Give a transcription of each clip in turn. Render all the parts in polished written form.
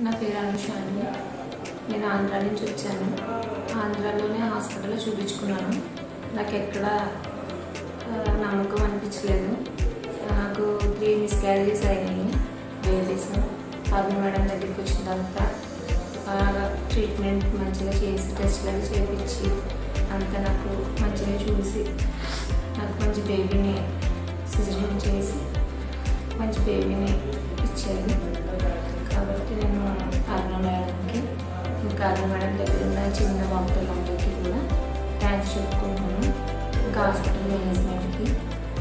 నా పేరు అనుష అండి. నేను ఆంధ్ర నుంచి వచ్చాను. ఆంధ్రాలోనే హాస్పిటల్లో చూపించుకున్నాను. నాకు ఎక్కడ నమ్మకం అనిపించలేదు. నాకు 3 మిస్క్యారేజెస్ అయినాయి బేబీస్. అవి మేడం దగ్గరికి వచ్చిన తర్వాత బాగా ట్రీట్మెంట్ మంచిగా చేసి టెస్ట్లను చేయించి అంతా నాకు మంచిగా చూసి నాకు మంచి బేబీని సిజరీన్ చేసి మంచి బేబీని ఇచ్చారు. కాబట్టి నేను అరుణ మేడంకి ఇంకా అరుణ మేడం దగ్గర ఉన్న చిన్న డాక్టర్లందరికీ కూడా థ్యాంక్స్ చెప్పుకుంటున్నాను. ఇంకా హాస్పిటల్ మేనేజ్మెంట్కి,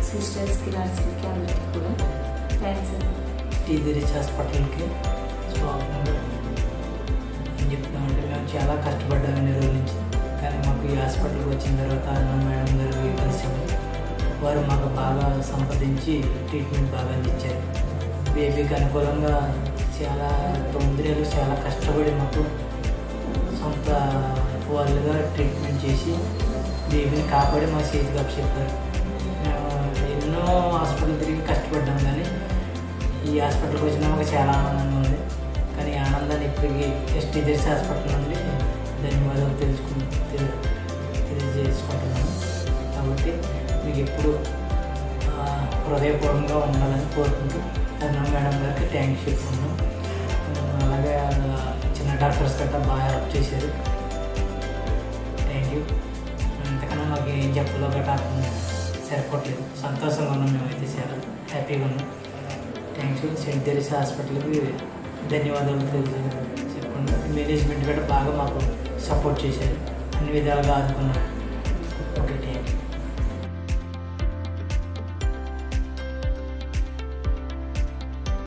సిస్టర్స్కి, నర్సులకి అందరికీ కూడా థ్యాంక్స్ అండి. టీజరీస్ హాస్పిటల్కి స్వాగతం. ఏం చెప్తున్నామంటే మేము చాలా కష్టపడ్డాము ఇన్ని రోజుల నుంచి. కానీ మాకు ఈ హాస్పిటల్కి వచ్చిన తర్వాత అరుణ మేడం గారు కలిసాము. వారు మాకు బాగా సంప్రదించి ట్రీట్మెంట్ బాగా అందించారు. బేబీకి అనుకూలంగా చాలా 9 నెలలు చాలా కష్టపడి మాకు సొంత వాళ్ళుగా ట్రీట్మెంట్ చేసి బేబీని కాపాడి మా చేతికి అప్పచెప్పారు. మేము ఎన్నో హాస్పిటల్ తిరిగి కష్టపడ్డాం, కానీ ఈ హాస్పిటల్కి వచ్చినా మాకు చాలా ఆనందంగా ఉంది. కానీ ఈ ఆనందాన్ని ఇప్పటికీ టీజరీస్ హాస్పిటల్ నుండి ధన్యవాదాలు తెలియజేసుకుంటున్నాను. కాబట్టి మీకు ఎప్పుడు హృదయపూర్వకంగా ఉండాలని కోరుకుంటూ అరుణ మేడం గారికి థ్యాంక్స్ చెప్పుకున్నాం. అలాగే చిన్న డాక్టర్స్ గట్రా బాగా హెల్ప్ చేశారు. Thank you. అంతకన్నా మాకు ఏం చెప్పలో గట్రా సరిపోవట్లేదు. సంతోషంగా ఉన్నాం, మేమైతే చాలా హ్యాపీగా ఉన్నాం. థ్యాంక్స్. సెయింట్ థెరెసా హాస్పిటల్కి ధన్యవాదాలు చెప్పుకున్నాం. మేనేజ్మెంట్ గట్రా బాగా మాకు సపోర్ట్ చేశారు, అన్ని విధాలుగా ఆదుకున్నారు.